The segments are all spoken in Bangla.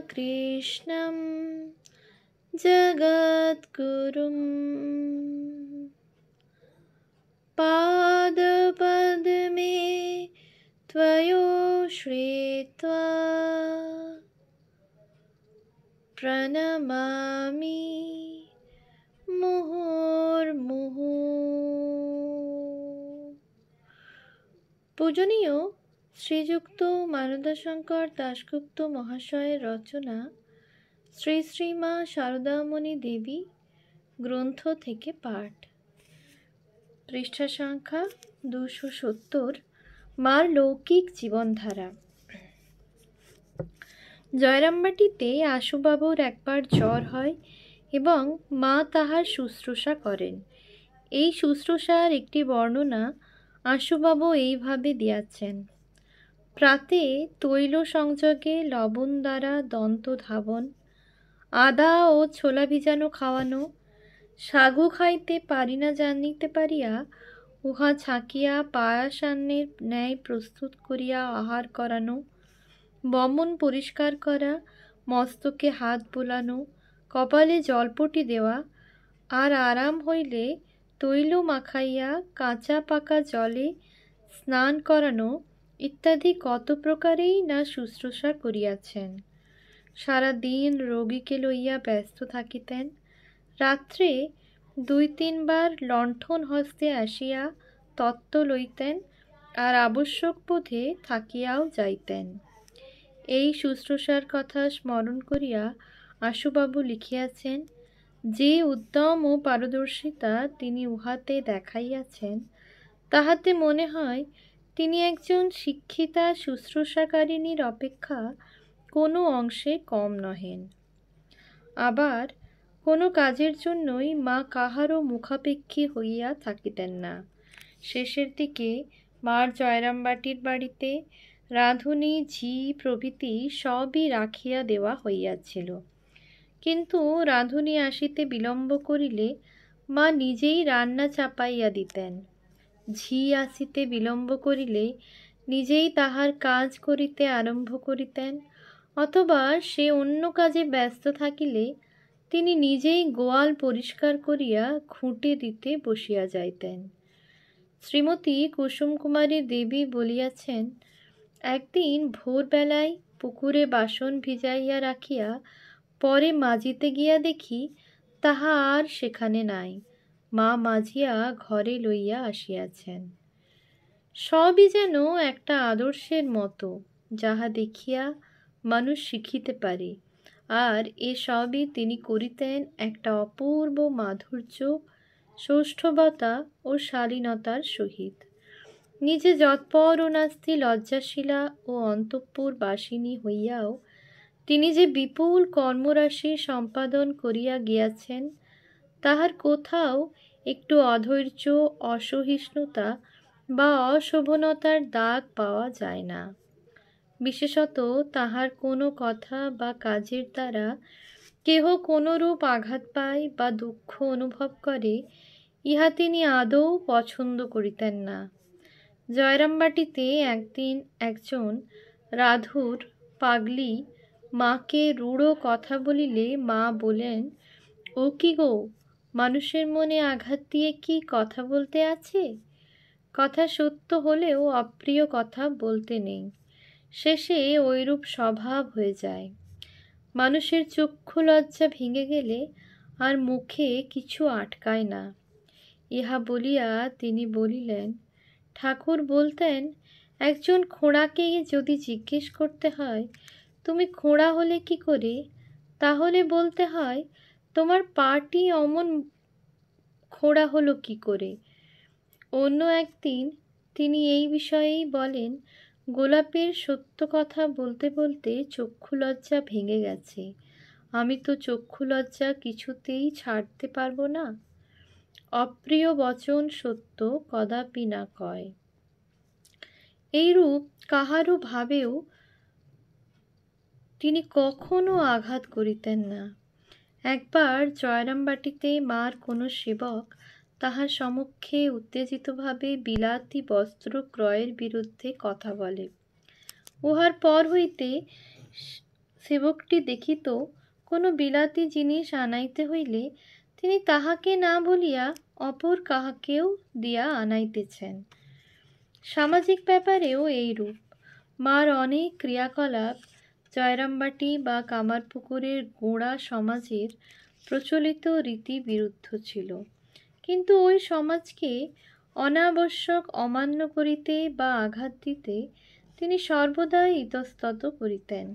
कृष्णं जगद्गुरुं पादपद्मे त्वयोश्रित्वा प्रणमामि মুহুর্মুহু। পূজনীয় শ্রীযুক্ত মানদাশঙ্কর দাশগুপ্ত মহাশয়ের রচনা শ্রী শ্রীমা শারদামণি দেবী গ্রন্থ থেকে পাঠ। পৃষ্ঠা সংখ্যা 270। মার লৌকিক জীবনধারা। জয়রামবাটিতে আশুবাবুর একবার জ্বর হয় এবং মা তাহার শুশ্রূষা করেন। এই শুশ্রূষার একটি বর্ণনা আশুবাবু এইভাবে দিয়াছেন। প্রাতে তৈল সংযোগে লবণ দ্বারা দন্ত ধাবন, আদা ও ছোলা ভিজানো খাওয়ানো, সাগু খাইতে পারি না জানিতে পারিয়া উহা ছাঁকিয়া পায়াসান্নের ন্যায় প্রস্তুত করিয়া আহার করানো, বমন পরিষ্কার করা, মস্তকে হাত বোলানো, কপালে জলপটি দেওয়া, আর আরাম হইলে তৈল মাখাইয়া কাঁচা পাকা জলে স্নান করানো ইত্যাদি কত প্রকারেই না শুশ্রূষা করিয়াছেন। সারা দিন রোগীকে লইয়া ব্যস্ত থাকিতেন। রাত্রে 2-3 বার লণ্ঠন হস্তে আসিয়া তত্ত্ব লইতেন, আর আবশ্যক বোধে থাকিয়াও যাইতেন। এই শুশ্রূষার কথা স্মরণ করিয়া আশুবাবু লিখিয়াছেন, যে উদ্যম ও পারদর্শিতা তিনি উহাতে দেখাইয়াছেন, তাহাতে মনে হয় তিনি একজন শিক্ষিতা শুশ্রূষাকারিণীর অপেক্ষা কোনো অংশে কম নহেন। আবার কোনো কাজের জন্যই মা কাহারও মুখাপেক্ষী হইয়া থাকিতেন না। শেষের দিকে মার জয়রামবাটির বাড়িতে রাঁধুনি, ঝি প্রভৃতি সবই রাখিয়া দেওয়া হইয়াছিল। কিন্তু রাঁধুনি আসিতে বিলম্ব করিলে মা নিজেই রান্না চাপাইয়া দিতেন। ঝি আসিতে বিলম্ব করিলে নিজেই তাহার কাজ করিতে আরম্ভ করিতেন, অথবা সে অন্য কাজে ব্যস্ত থাকিলে তিনি নিজেই গোয়াল পরিষ্কার করিয়া খুঁটে দিতে বসিয়া যাইতেন। শ্রীমতী কুসুম কুমারী দেবী বলিয়াছেন, একদিন ভোরবেলায় পুকুরে বাসন ভিজাইয়া রাখিয়া পরে মাজিতে গিয়া দেখি তাহা আর সেখানে নাই। মা মাজিয়া ঘরে লইয়া আসিয়াছেন। সবই যেন একটা আদর্শের মতো, যাহা দেখিয়া মানুষ শিখিতে পারে, আর এ সবই তিনি করিতেন একটা অপূর্ব মাধুর্য, সৌষ্ঠবতা ও শালীনতার সহিত। নিজে যৎপর ও নাস্তি লজ্জাশীলা ও অন্তঃপুর বাসিনী হইয়াও তিনি যে বিপুল কর্মরাশি সম্পাদন করিয়া গিয়াছেন, তাহার কোথাও একটু অধৈর্য, অসহিষ্ণুতা বা অশোভনতার দাগ পাওয়া যায় না। বিশেষত তাহার কোনো কথা বা কাজের দ্বারা কেহ কোনরূপ আঘাত পায় বা দুঃখ অনুভব করে, ইহা তিনি আদৌ পছন্দ করিতেন না। জয়রামবাটিতে একদিন একজন রাধুর পাগলি মাকে রূঢ় কথা বলিলে মা বলেন, ও কি গো, মানুষের মনে আঘাত দিয়ে কি কথা বলতে আছে? কথা সত্য হলেও অপ্রিয় কথা বলতে নেই। শেষে ঐরূপ স্বভাব হয়ে যায়। মানুষের চক্ষু লজ্জা ভেঙে গেলে আর মুখে কিছু আটকায় না। ইহা বলিয়া তিনি বলিলেন, ঠাকুর বলতেন, একজন খোঁড়াকে যদি জিজ্ঞেস করতে হয় তুমি খোঁড়া হলে কি করে, তাহলে বলতে হয় তোমার পাটি অমন খোঁড়া হলো কি করে। অন্য একদিন তিনি এই বিষয়েই বলেন, গোলাপের সত্য কথা বলতে বলতে চক্ষু লজ্জা ভেঙে গেছে, আমি তো চক্ষু লজ্জা কিছুতেই ছাড়তে পারবো না। অপ্রিয় বচন সত্য কদাপি না কয়। এইরূপ কাহারও ভাবেও তিনি কখনো আঘাত করিতেন না। একবার জয়রামবাটিতে মার কোনো সেবক তাহার সমক্ষে উত্তেজিতভাবে বিলাতি বস্ত্র ক্রয়ের বিরুদ্ধে কথা বলে। উহার পর হইতে সেবকটি দেখিত কোনো বিলাতি জিনিস আনাইতে হইলে তিনি তাহাকে না বলিয়া অপর কাহাকেও দিয়া আনাইতেছেন। সামাজিক ব্যাপারেও এইরূপ। মার অনেক ক্রিয়াকলাপ জয়রামবাটি বা কামারপুকুরের গোঁড়া সমাজের প্রচলিত রীতি বিরুদ্ধ ছিল, কিন্তু ওই সমাজকে অনাবশ্যক অমান্য করিতে বা আঘাত দিতে তিনি সর্বদাই ইতস্তত করিতেন।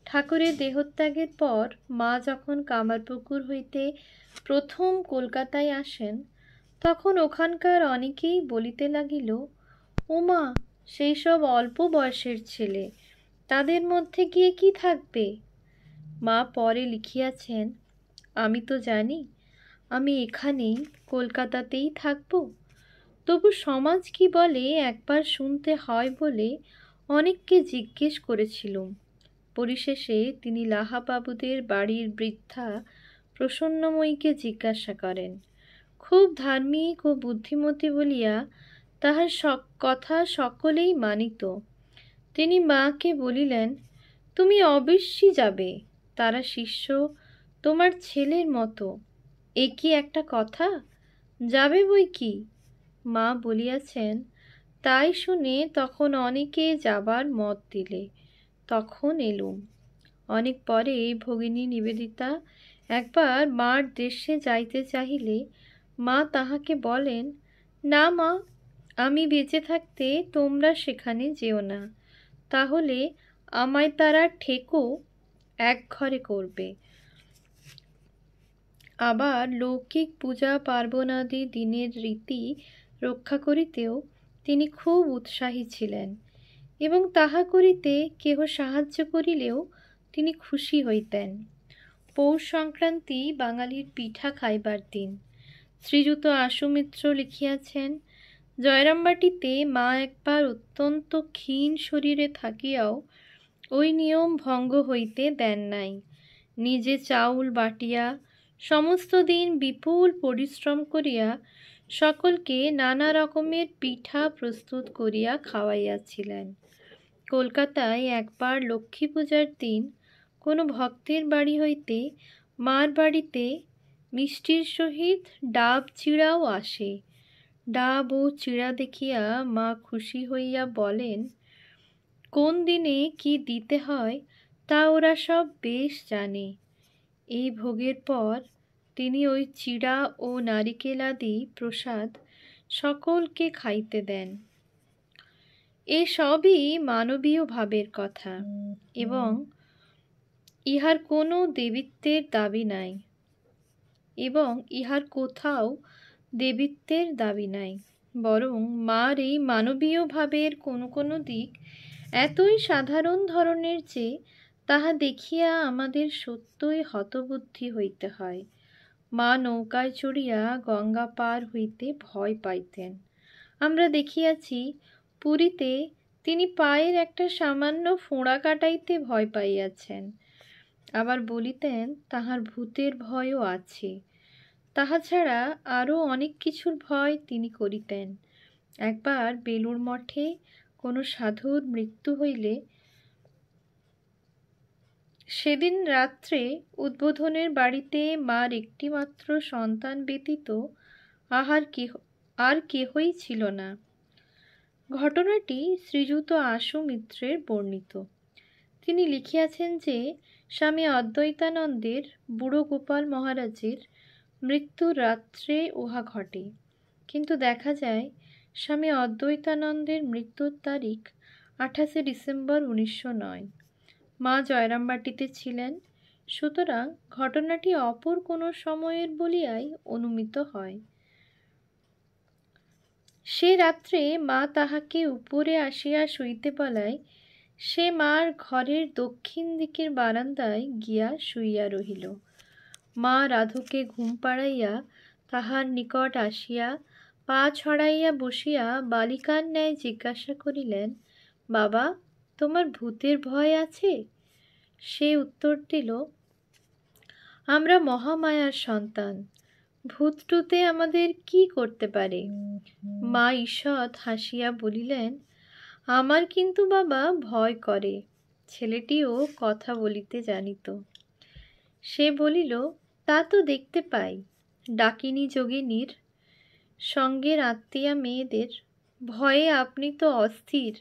ঠাকুরের দেহত্যাগের পর মা যখন কামারপুকুর হইতে প্রথম কলকাতায় আসেন, তখন ওখানকার অনেকেই বলিতে লাগিল, ওমা, সেই সব অল্প বয়সের ছেলে, তাদের মধ্যে গিয়ে কি থাকবে? মা পরে লিখিয়াছেন, আমি তো জানি আমি এখানেই কলকাতাতেই থাকব, তবু সমাজ কি বলে একবার শুনতে হয় বলে অনেককে জিজ্ঞেস করেছিলুম। পরিশেষে তিনি লাহাবাবুদের বাড়ির বৃদ্ধা প্রসন্নময়ীকে জিজ্ঞাসা করেন। খুব ধার্মিক ও বুদ্ধিমতী বলিয়া তাহার কথা সকলেই মানিত। তিনি মাকে বলিলেন, তুমি অবশ্যই যাবে, তারা শিষ্য তোমার ছেলের মতো, এ কি একটা কথা? যাবে বই কি। মা বলিয়াছেন, তাই শুনে তখন অনেকে যাবার মত দিলে, তখন এলুম। অনেক পরে ভগিনী নিবেদিতা একবার মার দেশে যাইতে চাহিলে মা তাহাকে বলেন, না মা, আমি বেঁচে থাকতে তোমরা সেখানে যেও না, তাহলে আমায় তারা ঠেকো এক ঘরে করবে। আবার লৌকিক পূজা পার্বণাদি দিনের রীতি রক্ষা করিতেও তিনি খুব উৎসাহী ছিলেন, এবং তাহা করিতে কেহ সাহায্য করিলেও তিনি খুশি হইতেন। পৌষ সংক্রান্তি বাঙালির পিঠা খাইবার দিন। শ্রীযুত আশুমিত্র লিখিয়াছেন, জয়রামবাটিতে মা একবার অত্যন্ত ক্ষীণ শরীরে থাকিয়াও ওই নিয়ম ভঙ্গ হইতে দেন নাই। নিজে চাউল বাটিয়া সমস্ত দিন বিপুল পরিশ্রম করিয়া সকলকে নানা রকমের পিঠা প্রস্তুত করিয়া খাওয়াইয়াছিলেন। কলকাতায় একবার লক্ষ্মী পূজার দিন কোনো ভক্তের বাড়ি হইতে মার বাড়িতে মিষ্টির সহিত ডাব চিড়াও আসে। ডাব ও চিড়া দেখিয়া মা খুশি হইয়া বলেন, কোন দিনে কি দিতে হয় তা ওরা সব বেশ জানে। এই ভোগের পর তিনি ওই চিড়া ও নারিকেলাদি প্রসাদ সকলকে খাইতে দেন। এসবই মানবীয় ভাবের কথা, এবং ইহার কোনো দেবীত্বের দাবি নাই, এবং ইহার কোথাও দেবীত্বের দাবি নাই, বরং মার এই মানবীয় ভাবের কোনো কোনো দিক এতই সাধারণ ধরনের যে তাহা দেখিয়া আমাদের সত্যই হতবুদ্ধি হইতে হয়। মা নৌকায় চড়িয়া গঙ্গা পার হইতে ভয় পাইতেন। আমরা দেখিয়াছি পুরীতে তিনি পায়ের একটা সামান্য ফোঁড়া কাটাইতে ভয় পাইয়াছেন। আবার বলিতেন তাহার ভূতের ভয়ও আছে। তাহা ছাড়া আরও অনেক কিছুর ভয় তিনি করিতেন। একবার বেলুড় মঠে কোনো সাধুর মৃত্যু হইলে সেদিন রাত্রে উদ্বোধনের বাড়িতে মার একটিমাত্র সন্তান ব্যতীত আর কেহই ছিল না। ঘটনাটি শ্রীযুত আশু মিত্রের বর্ণিত। তিনি লিখিয়াছেন যে স্বামী অদ্বৈতানন্দের বুড়ো গোপাল মহারাজের মৃত্যুর রাত্রে উহা ঘটে, কিন্তু দেখা যায় স্বামী অদ্বৈতানন্দের মৃত্যুর তারিখ 28 ডিসেম্বর 1909। মা জয়রামবাটিতে ছিলেন, সুতরাং ঘটনাটি অপর কোনো সময়ের বলিয়াই অনুমিত হয়। সে রাত্রে মা তাহাকে উপরে আসিয়া শুইতে বলায় সে মার ঘরের দক্ষিণ দিকের বারান্দায় গিয়া শুইয়া রহিল। মা রাধুকে ঘুম পাড়াইয়া তাহার নিকট আসিয়া পা ছড়াইয়া বসিয়া বালিকার ন্যায় জিজ্ঞাসা করিলেন, বাবা, তোমার ভূতের ভয় আছে? সে উত্তর দিল, আমরা মহামায়ার সন্তান, ভূতটুতে আমাদের কি করতে পারে? মা ঈষৎ হাসিয়া বলিলেন, আমার কিন্তু বাবা ভয় করে, ছেলেটিও কথা বলিতে জানিত। সে বলিল, তা তো দেখতে পাই, ডাকিনী যোগিনীর সঙ্গের আত্মীয়া মেয়েদের ভয়ে আপনি তো অস্থির।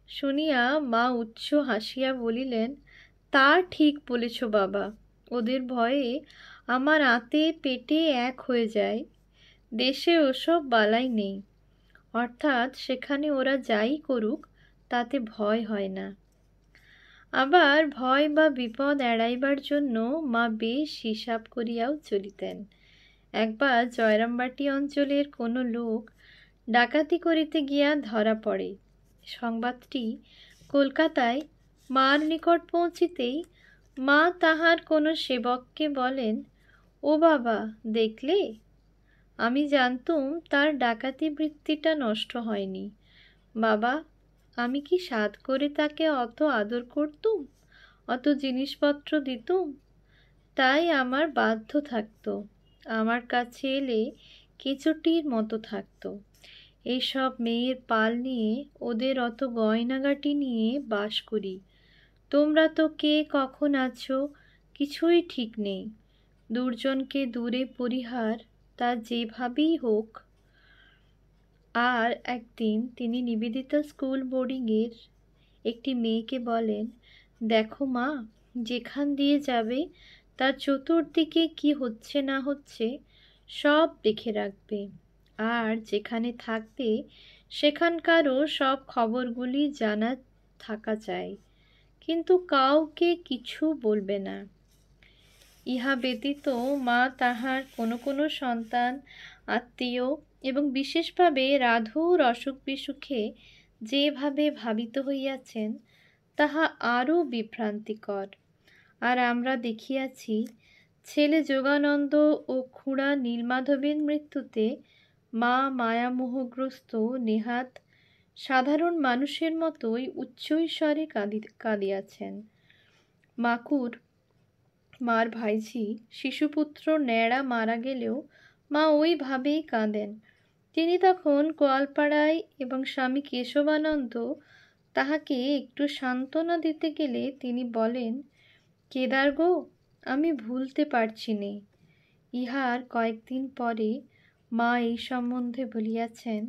শুনিয়া মা উচ্চ হাসিয়া বলিলেন, তা ঠিক বলেছ বাবা, ওদের ভয়ে আমার আঁতে পেটে এক হয়ে যায়। দেশে ওসব বালাই নেই, অর্থাৎ সেখানে ওরা যাই করুক তাতে ভয় হয় না। আবার ভয় বা বিপদ এড়াইবার জন্য মা বেশ হিসাব করিয়াও চলিতেন। একবার জয়রামবাটি অঞ্চলের কোনো লোক ডাকাতি করিতে গিয়া ধরা পড়ে। সংবাদটি কলকাতায় মার নিকট পৌঁছিতেই মা তাহার কোনো সেবককে বলেন, ও বাবা, দেখলে? আমি জানতুম তার ডাকাতি বৃত্তিটা নষ্ট হয়নি। বাবা, আমি কি সাধ করে তাকে অত আদর করতুম, অত জিনিসপত্র দিতুম? তাই আমার বাধ্য থাকতো, আমার কাছে এলে কেঁচোটির মতো থাকতো। এইসব মেয়ের পাল নিয়ে, ওদের অত গয়নাগাটি নিয়ে বাস করি। তোমরা তো কে কখন আছো কিছুই ঠিক নেই। দুর্জনকে দূরে পরিহার, তা যেভাবেই হোক। আর একদিন তিনি নিবেদিতা স্কুল বোর্ডিংয়ের একটি মেয়েকে বলেন, দেখো মা, যেখান দিয়ে যাবে তার চতুর্দিকে কি হচ্ছে না হচ্ছে সব দেখে রাখবে, আর যেখানে থাকবে সেখানকারও সব খবরগুলি জানা থাকা চাই, কিন্তু কাউকে কিছু বলবে না। ইহা ব্যতীত মা তাহার কোনো কোনো সন্তান, আত্মীয় এবং বিশেষভাবে রাধুর অসুখ বিসুখে যেভাবে ভাবিত হইয়াছেন তাহা আরও বিভ্রান্তিকর। আর আমরা দেখিয়াছি, ছেলে যোগানন্দ ও খুড়া নীলমাধবের মৃত্যুতে মা মায়ামোহগ্রস্ত নেহাত সাধারণ মানুষের মতোই উচ্চৈঃস্বরে কাঁদিয়াছেন। মাকুর, মার ভাইঝি শিশুপুত্র ন্যাড়া মারা গেলেও মা ওইভাবেই কাঁদেন। তিনি তখন গোয়ালপাড়ায় এবং স্বামী কেশবানন্দ তাহাকে একটু সান্ত্বনা দিতে গেলে তিনি বলেন, কেদার গো, আমি ভুলতে পারছি নে। ইহার কয়েকদিন পরে মা এই সম্বন্ধে বলিয়াছেন,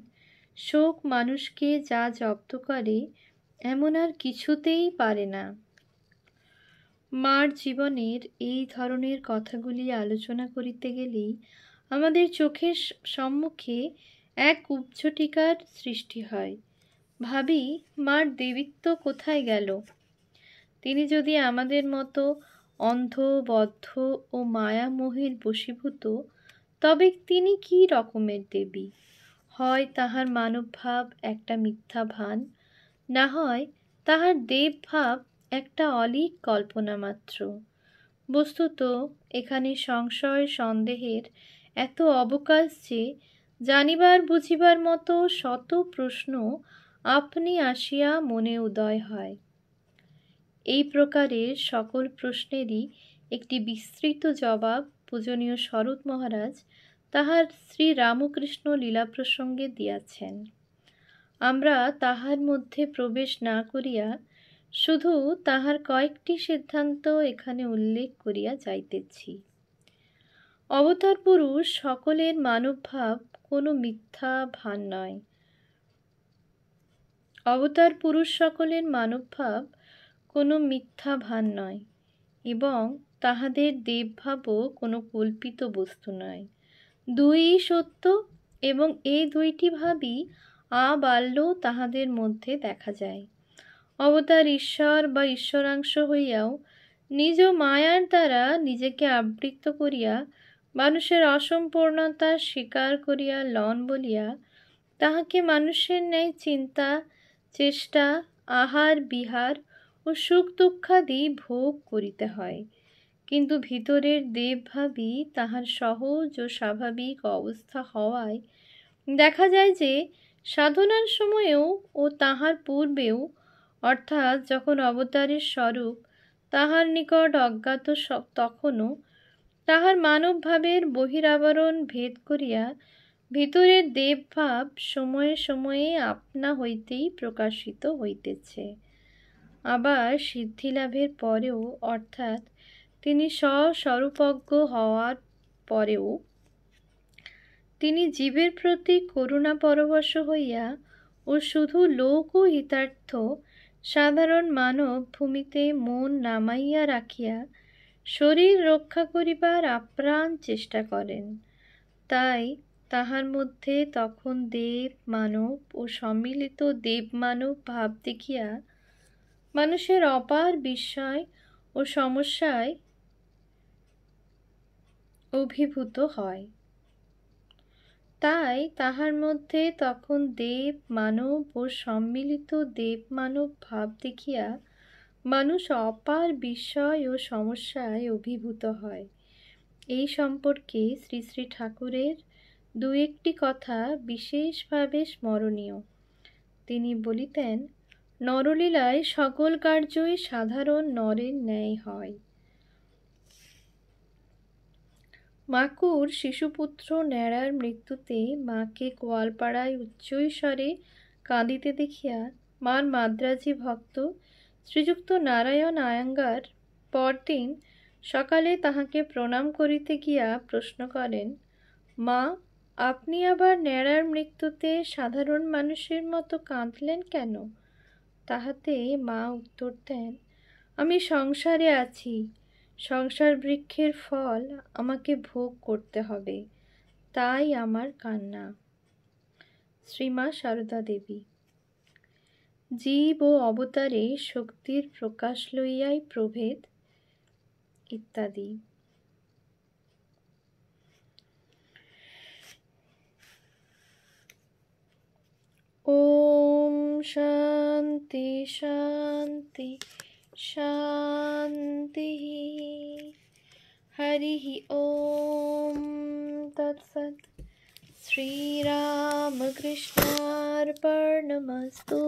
শোক মানুষকে যা জব্দ করে এমন আর কিছুতেই পারে না। মার জীবনের এই ধরনের কথাগুলি আলোচনা করিতে গেলেই আমাদের চোখের সম্মুখে এক কুব্ঝটিকার সৃষ্টি হয়। ভাবি, মার দেবিত্ব কোথায় গেল? তিনি যদি আমাদের মতো অন্ধ, বদ্ধ ও মায়ামোহের বশীভূত, তবে তিনি কি রকমের দেবী? হয় তাহার মানবভাব একটা মিথ্যা ভান, না হয় তাহার দেবভাব একটা অলীক কল্পনা মাত্র। বস্তুত এখানে সংশয় সন্দেহের এত অবকাশ যে জানিবার বুঝিবার মতো শত প্রশ্ন আপনি আসিয়া মনে উদয় হয়। এই প্রকারের সকল প্রশ্নেরই একটি বিস্তৃত জবাব পূজনীয় শরৎ মহারাজ তাহার শ্রী রামকৃষ্ণ লীলা প্রসঙ্গে দিয়াছেন। আমরা তাহার মধ্যে প্রবেশ না করিয়া শুধু তাহার কয়েকটি সিদ্ধান্ত এখানে উল্লেখ করিয়া যাইতেছি। অবতার পুরুষ সকলের মানবভাব কোনো মিথ্যা ভান নয়। অবতার পুরুষ সকলের মানবভাব কোনো মিথ্যা ভান নয়, এবং তাহাদের দেবভাবও কোনো কল্পিত বস্তু নয়। দুইই সত্য, এবং এই দুইটি ভাবই আবাল্য তাহাদের মধ্যে দেখা যায়। অবতার ঈশ্বর বা ঈশ্বরাংশ হইয়াও নিজ মায়ার দ্বারা নিজেকে আবৃত করিয়া মানুষের অসম্পূর্ণতা স্বীকার করিয়া লন বলিয়া তাহাকে মানুষের ন্যায় চিন্তা, চেষ্টা, আহার বিহার ও সুখ দুঃখাদি ভোগ করিতে হয়। কিন্তু ভিতরের দেবভাবই তাহার সহজ ও স্বাভাবিক অবস্থা হওয়ায় দেখা যায় যে সাধনার সময়েও ও তাহার পূর্বেও, অর্থাৎ যখন অবতারের স্বরূপ তাহার নিকট অজ্ঞাত তখনও তাহার মানবভাবের বহিরাবরণ ভেদ করিয়া ভিতরের দেবভাব সময়ে সময়ে আপনা হইতেই প্রকাশিত হইতেছে। আবার সিদ্ধিলাভের পরেও, অর্থাৎ তিনি স্বস্বরূপজ্ঞ হওয়ার পরেও তিনি জীবের প্রতি করুণা পরবশ হইয়া ও শুধু লোক ও হিতার্থ সাধারণ মানব ভূমিতে মন নামাইয়া রাখিয়া শরীর রক্ষা করিবার আপ্রাণ চেষ্টা করেন। তাই তাহার মধ্যে তখন দেব মানব ও সম্মিলিত দেব মানব ভাব দেখিয়া মানুষের অপার বিস্ময় ও সমস্যায় অভিভূত হয়। তাই তাহার মধ্যে তখন দেব মানব ও সম্মিলিত দেব মানব ভাব দেখিয়া মানুষ অপার বিস্ময় ও সমস্যায় অভিভূত হয়। এই সম্পর্কে শ্রী শ্রী ঠাকুরের দু একটি কথা বিশেষভাবে স্মরণীয়। তিনি বলিতেন, নরলীলায় সকল কার্যই সাধারণ নরের ন্যায় হয়। মাকুর শিশুপুত্র ন্যাড়ার মৃত্যুতে মাকে গোয়ালপাড়ায় উচ্চৈস্বরে কাঁদিতে দেখিয়া মার মাদ্রাজি ভক্ত শ্রীযুক্ত নারায়ণ আয়াঙ্গার পরদিন সকালে তাহাকে প্রণাম করিতে গিয়া প্রশ্ন করেন, মা, আপনি আবার ন্যাড়ার মৃত্যুতে সাধারণ মানুষের মতো কাঁদলেন কেন? তাহাতে মা উত্তর দেন, আমি সংসারে আছি, সংসার বৃক্ষের ফল আমাকে ভোগ করতে হবে, তাই আমার কান্না। শ্রীমা সারদা দেবী। জীব ও অবতারে শক্তির প্রকাশ লইয়াই প্রভেদ ইত্যাদি। ওম শান্তি শান্তি শান্তি। হরি ওম তৎসৎ। শ্রীরামকৃষ্ণার্পণমস্তু।